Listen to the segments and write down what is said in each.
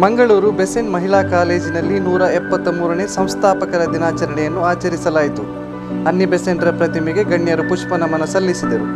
Mangaluru Besant ಮಹಿಳಾ ಕಾಲೇಜಿನಲ್ಲಿ 173ನೇ ಸಂಸ್ಥಾಪಕರ ದಿನಾಚರಣೆಯನ್ನು ಆಚರಿಸಲಾಯಿತು. ಅನ್ನಿ ಬೆಸೆಂಟ್ರ ಪ್ರತಿಮೆಗೆ ಗಣ್ಯರು ಪುಷ್ಪನಮನ ಸಲ್ಲಿಸಿದರು.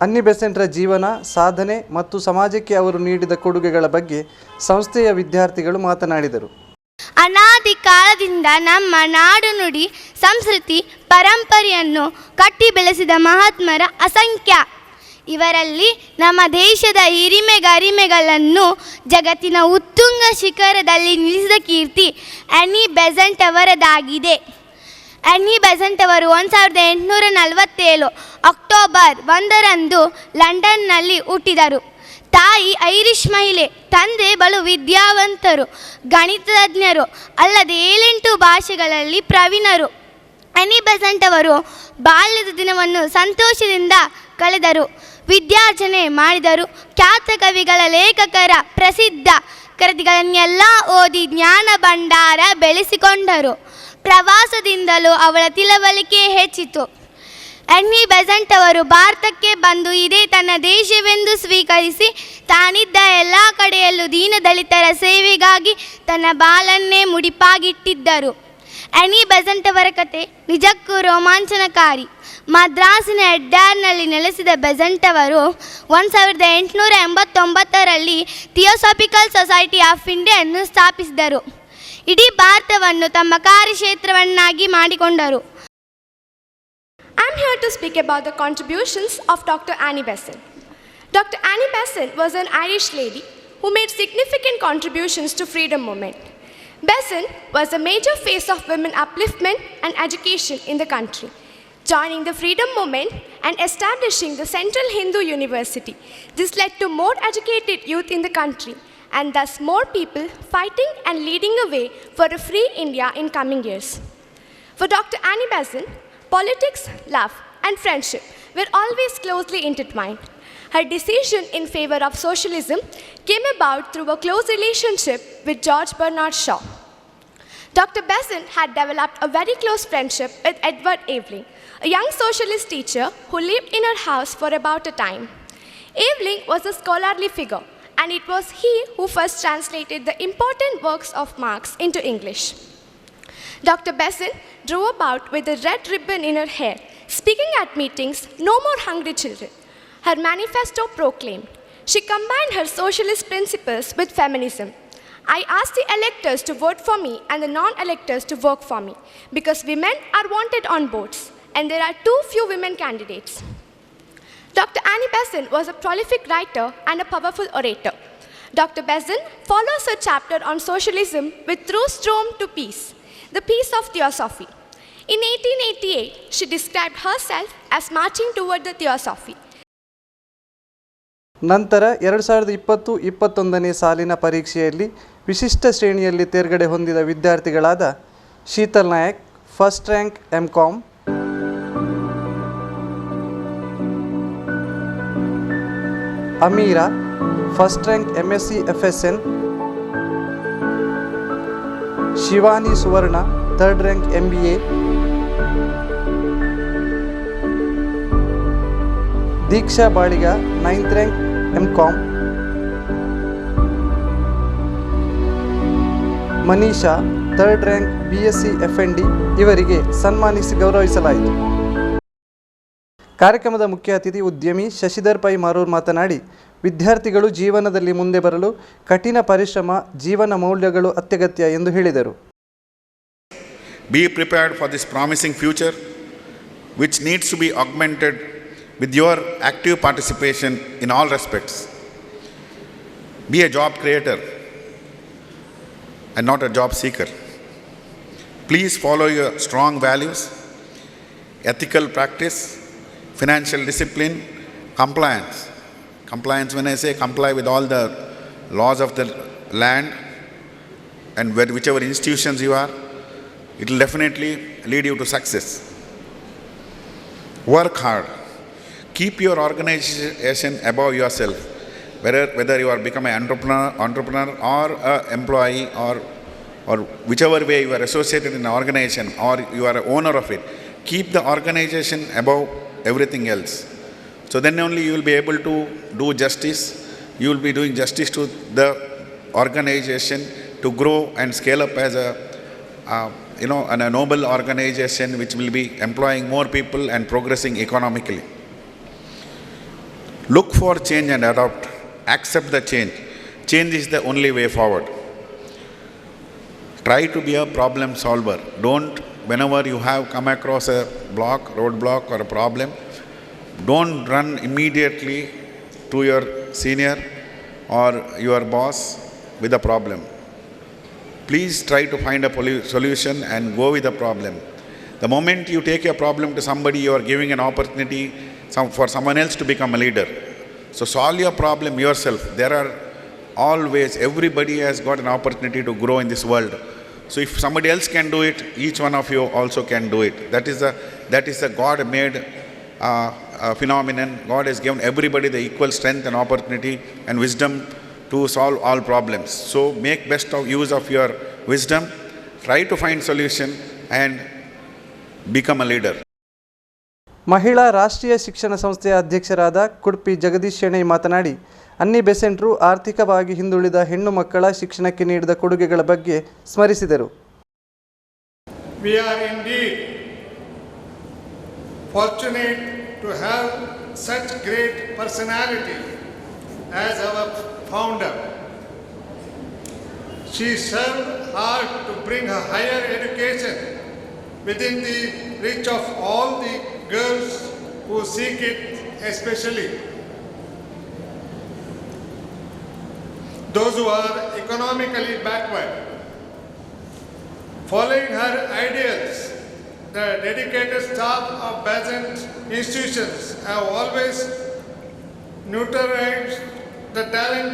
ಅನ್ನಿ ಬೆಸೆಂಟ್ರ ಜೀವನ, ಸಾಧನೆ ಮತ್ತು ಸಮಾಜಕ್ಕೆ ಅವರು ನೀಡಿದ ಕೊಡುಗೆಗಳ ಬಗ್ಗೆ ಸಂಸ್ಥೆಯ ವಿದ್ಯಾರ್ಥಿಗಳು ಮಾತನಾಡಿದರು. ಅನಾದಿ ಕಾಲದಿಂದ ನಮ್ಮ ನಾಡು ನುಡಿ ಸಂಸ್ಕೃತಿ ಪರಂಪರೆಯನ್ನು ಕಟ್ಟಿ ಬೆಳೆಸಿದ ಮಹಾತ್ಮರ ಅಸಂಖ್ಯ. ಇವರಲ್ಲಿ ನಮ್ಮ ದೇಶದ ಹಿರಿಮೆಗರಿಮೆಗಳನ್ನು ಜಗತ್ತಿನ ಉತ್ತುಂಗ ಶಿಖರದಲ್ಲಿ ನಿಲ್ಲಿಸಿದ ಕೀರ್ತಿ ಅನ್ನಿ ಬೆಸೆಂಟ್ ಅವರದಾಗಿದೆ. ಅನ್ನಿ ಬೆಸೆಂಟ್ ಅವರು 1847 ಅಕ್ಟೋಬರ್ 1ರಂದು ಲಂಡನ್ನಲ್ಲಿ ಹುಟ್ಟಿದರು. ತಾಯಿ ಐರಿಷ್ ಮಹಿಳೆ, ತಂದೆ ಬಲು ವಿದ್ಯಾವಂತರು, ಗಣಿತಜ್ಞರು, ಅಲ್ಲದೆ 7-8 ಭಾಷೆಗಳಲ್ಲಿ ಪ್ರವೀಣರು. ಅನ್ನಿ ಬೆಸೆಂಟ್ ಅವರು ಬಾಲ್ಯದ ದಿನವನ್ನು ಸಂತೋಷದಿಂದ ಕಳೆದರು, ವಿದ್ಯಾರ್ಜನೆ ಮಾಡಿದರು. ಖ್ಯಾತ ಕವಿಗಳ, ಲೇಖಕರ ಪ್ರಸಿದ್ಧ ಕೃತಿಗಳನ್ನೆಲ್ಲ ಓದಿ ಜ್ಞಾನ ಭಂಡಾರ ಬೆಳೆಸಿಕೊಂಡರು. ಪ್ರವಾಸದಿಂದಲೂ ಅವಳ ತಿಳುವಳಿಕೆ ಹೆಚ್ಚಿತು. ಅನ್ನಿ ಬೆಸೆಂಟ್ ಅವರು ಭಾರತಕ್ಕೆ ಬಂದು ಇದೇ ತನ್ನ ದೇಶವೆಂದು ಸ್ವೀಕರಿಸಿ ತಾನಿದ್ದ ಎಲ್ಲ ಕಡೆಯಲ್ಲೂ ದೀನದಲಿತರ ಸೇವೆಗಾಗಿ ತನ್ನ ಬಾಳನ್ನೇ ಮುಡಿಪಾಗಿಟ್ಟಿದ್ದರು. ಅನ್ನಿ ಬೆಸೆಂಟ್ ಅವರ ಕತೆ ನಿಜಕ್ಕೂ ರೋಮಾಂಚನಕಾರಿ. ಮದ್ರಾಸಿನ ಹೆಡ್ಡಾರ್ನಲ್ಲಿ ನೆಲೆಸಿದ ಬೆಸೆಂಟ್ ಅವರು 1889ರಲ್ಲಿ ಥಿಯೋಸಾಫಿಕಲ್ ಸೊಸೈಟಿ ಆಫ್ ಇಂಡಿಯಾವನ್ನು ಸ್ಥಾಪಿಸಿದರು. ಇಡೀ ಭಾರತವನ್ನು ತಮ್ಮ ಕಾರ್ಯಕ್ಷೇತ್ರವನ್ನಾಗಿ ಮಾಡಿಕೊಂಡರು. I am here to speak about the contributions of Dr. Annie Besant. Dr. Annie Besant was an Irish lady who made significant contributions to freedom movement. Besant was a major face of women upliftment and education in the country, joining the freedom movement and establishing the Central Hindu University. This led to more educated youth in the country and thus more people fighting and leading a way for a free India in coming years. For Dr. Annie Besant, politics, love, and friendship were always closely intertwined. Her decision in favor of socialism came about through a close relationship with George Bernard Shaw. Dr. Besant had developed a very close friendship with Edward Aveling, a young socialist teacher who lived in her house for about a time. Aveling was a scholarly figure, and it was he who first translated the important works of Marx into English. Dr. Besant drove about with a red ribbon in her hair, speaking at meetings, "No more hungry children." Her manifesto proclaimed, she combined her socialist principles with feminism. "I ask the electors to vote for me and the non-electors to work for me, because women are wanted on boards, and there are too few women candidates." Dr. Annie Besant was a prolific writer and a powerful orator. Dr. Besant follows her chapter on socialism with Through Storm to Peace, the Peace of Theosophy. In 1888, she described herself as marching toward the Theosophy. ನಂತರ 2020-21ನೇ ಸಾಲಿನ ಪರೀಕ್ಷೆಯಲ್ಲಿ ವಿಶಿಷ್ಟ ಶ್ರೇಣಿಯಲ್ಲಿ ತೇರ್ಗಡೆ ಹೊಂದಿದ ವಿದ್ಯಾರ್ಥಿಗಳಾದ Sheetal Nayak first rank MCom, Ameera first rank MSc FSN, Shivani Suvarna third rank MBA, Deeksha Baliga 9th rank MCom, Manisha third rank BSc FND ಇವರಿಗೆ ಸನ್ಮಾನಿಸಿ ಗೌರವಿಸಲಾಯಿತು. ಕಾರ್ಯಕ್ರಮದ ಮುಖ್ಯ ಅತಿಥಿ ಉದ್ಯಮಿ ಶಶಿಧರ್ ಪೈ ಮಾರೂರ್ ಮಾತನಾಡಿ, ವಿದ್ಯಾರ್ಥಿಗಳು ಜೀವನದಲ್ಲಿ ಮುಂದೆ ಬರಲು ಕಠಿಣ ಪರಿಶ್ರಮ, ಜೀವನ ಮೌಲ್ಯಗಳು ಅತ್ಯಗತ್ಯ ಎಂದು ಹೇಳಿದರು. Be prepared for this promising future, which needs to be augmented with your active participation in all respects. Be a job creator and not a job seeker. Please follow your strong values, ethical practice, financial discipline, compliance. Compliance, when I say comply with all the laws of the land and whichever institutions you are, it will definitely lead you to success. Work hard. Keep your organization above yourself. Whether you are become an entrepreneur or an employee or whichever way you are associated in an organization or you are an owner of it, keep the organization above everything else. So then only you will be able to do justice. You will be doing justice to the organization to grow and scale up as a noble organization which will be employing more people and progressing economically. Look for change and adopt. Accept the change. Change is the only way forward. Try to be a problem solver. Don't, whenever you have come across a roadblock or a problem, don't run immediately to your senior or your boss with a problem. Please try to find a solution and go with the problem. The moment you take a problem to somebody, you are giving an opportunity for someone else to become a leader. So solve your problem yourself. There are always, everybody has got an opportunity to grow in this world. So if somebody else can do it, each one of you also can do it. That is a God-made phenomenon. God has given everybody the equal strength and opportunity and wisdom to solve all problems. So make best of use of your wisdom, try to find solution and become a leader. ಮಹಿಳಾ ರಾಷ್ಟ್ರೀಯ ಶಿಕ್ಷಣ ಸಂಸ್ಥೆಯ ಅಧ್ಯಕ್ಷರಾದ ಕುಡ್ಪಿ ಜಗದೀಶ್ ಶೆಣೈ ಮಾತನಾಡಿ, ಅನ್ನಿ ಬೆಸೆಂಟ್ರು ಆರ್ಥಿಕವಾಗಿ ಹಿಂದುಳಿದ ಹೆಣ್ಣು ಮಕ್ಕಳ ಶಿಕ್ಷಣಕ್ಕೆ ನೀಡಿದ ಕೊಡುಗೆಗಳ ಬಗ್ಗೆ ಸ್ಮರಿಸಿದರು. We are indeed fortunate to have such great personality as our founder. She served hard to bring a higher education within the reach of all the girls who seek it, especially those who are economically backward. Following her ideals, the dedicated staff of Besant institutions have always nurtured the talent,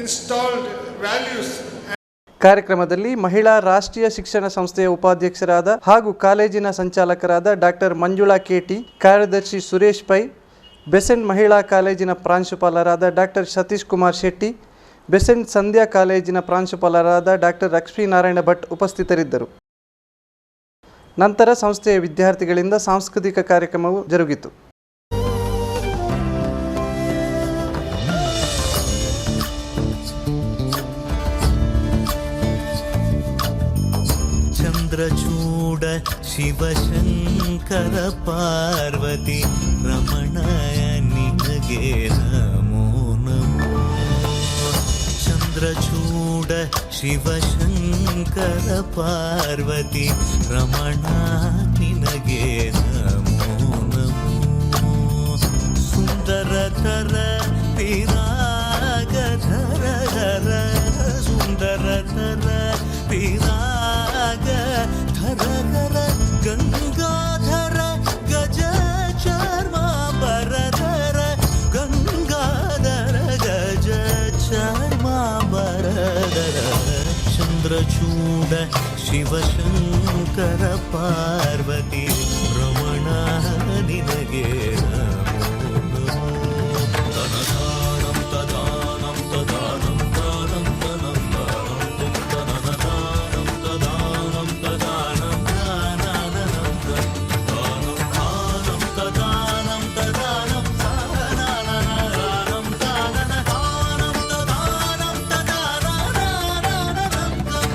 installed values. ಕಾರ್ಯಕ್ರಮದಲ್ಲಿ ಮಹಿಳಾ ರಾಷ್ಟ್ರೀಯ ಶಿಕ್ಷಣ ಸಂಸ್ಥೆಯ ಉಪಾಧ್ಯಕ್ಷರಾದ ಹಾಗೂ ಕಾಲೇಜಿನ ಸಂಚಾಲಕರಾದ doctor Manjula KT, ಕಾರ್ಯದರ್ಶಿ Suresh pi, Besant ಮಹಿಳಾ ಕಾಲೇಜಿನ ಪ್ರಾಂಶುಪಾಲರಾದ ಡಾಕ್ಟರ್ ಸತೀಶ್ ಕುಮಾರ್ ಶೆಟ್ಟಿ, ಬೆಸೆಂಟ್ ಸಂಧ್ಯಾ ಕಾಲೇಜಿನ ಪ್ರಾಂಶುಪಾಲರಾದ ಡಾಕ್ಟರ್ ಲಕ್ಷ್ಮೀನಾರಾಯಣ ಭಟ್ ಉಪಸ್ಥಿತರಿದ್ದರು. ನಂತರ ಸಂಸ್ಥೆಯ ವಿದ್ಯಾರ್ಥಿಗಳಿಂದ ಸಾಂಸ್ಕೃತಿಕ ಕಾರ್ಯಕ್ರಮವು ಜರುಗಿತು. ಚಂದ್ರಚೂಡ ಶಿವಶಂಕರ ಪಾರ್ವತಿ ರಮಣಯ ನಿನಗೆ ನಮೋ ನಮೋ. ಚಂದ್ರಚೂಡ ಶಿವಶಂಕರ ಪಾರ್ವತಿ ರಮಣ ನಿನಗೆ ನಮೋ ನಮೋ. ಸುಂದರತರ ಪಿರಾಗಧರ ಧರ ಸುಂದರತರ ಪಿರಾಗ ಧರ ಗಂಗಾಧರ ಗಜ ಚರ್ಮ ಬರಧರ ಗಂಗಾಧರ ಗಜ ಚರ್ಮ ಬರಧರ. ಚಂದ್ರಚೂಡ ಶಿವಶಂಕರ ಪಾರ್ವತಿ ರಮಣ ನಿನಗೆ ನಮೋ ನಮೋ. ತನದಾನಂ ತದಾನಂ ತದಾನಂ ದಾನಂ ತನಂ ದಾನಂ ತನದಾನಂ ತದಾನಂ ತದಾನಂ ದಾನಂ ದಾನಂ ದಾನಂ ತದಾನಂ ತದಾನಂ ದಾನಂ ದಾನಂ ತದಾನಂ ತದಾನಂ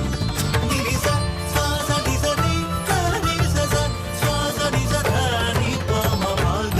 ನಿರಿಸ ಸ್ವಾಸ ನಿಸ ನಿ ನಿ ಸ ಸ ಸ್ವಾಸ ನಿಸ ನಿ ಪ ಮ ಗ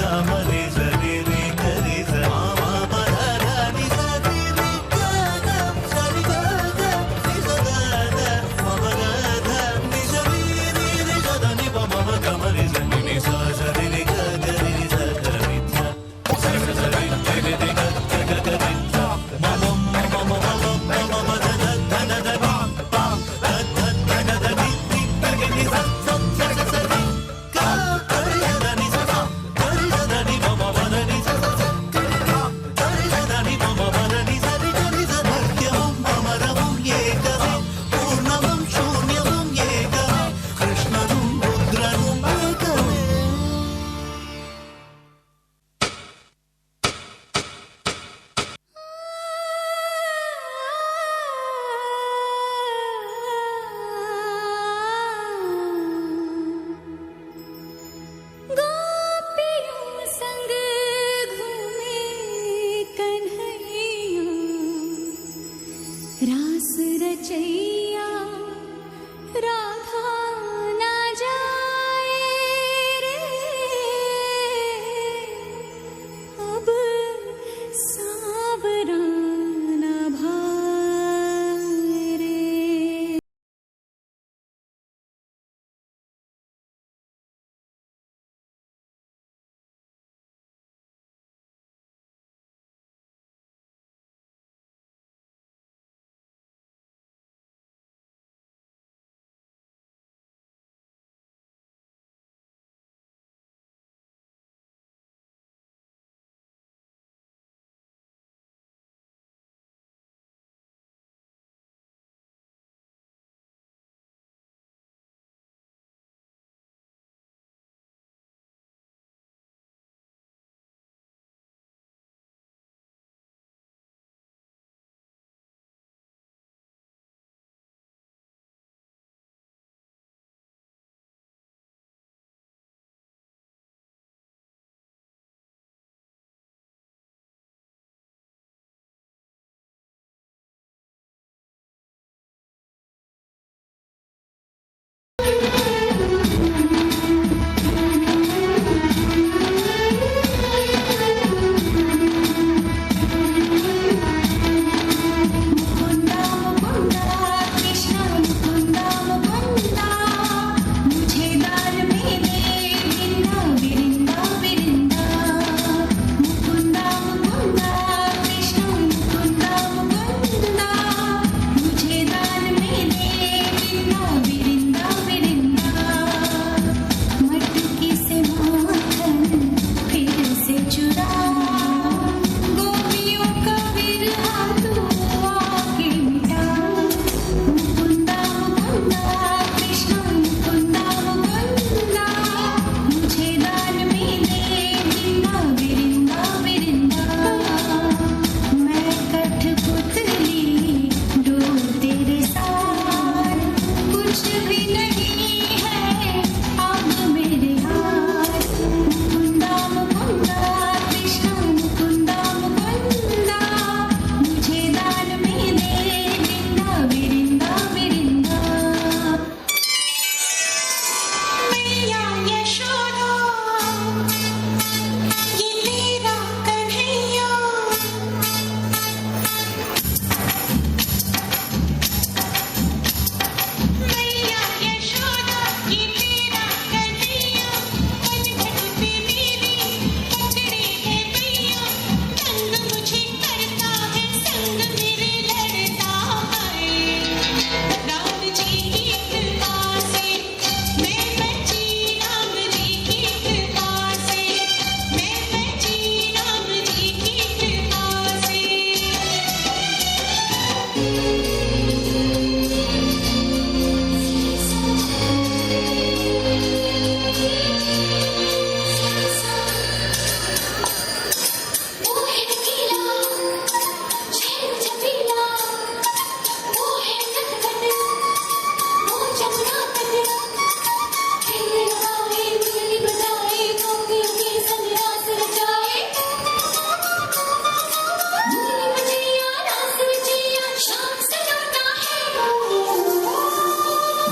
रचैया राधा ना जाए रे, अब सावरा ना भाए रे।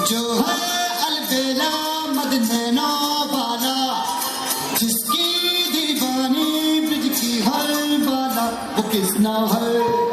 जो है अलबेला मदनैना वाला, जिसकी दीवानी ब्रिज की हर बाला, वो किसना है।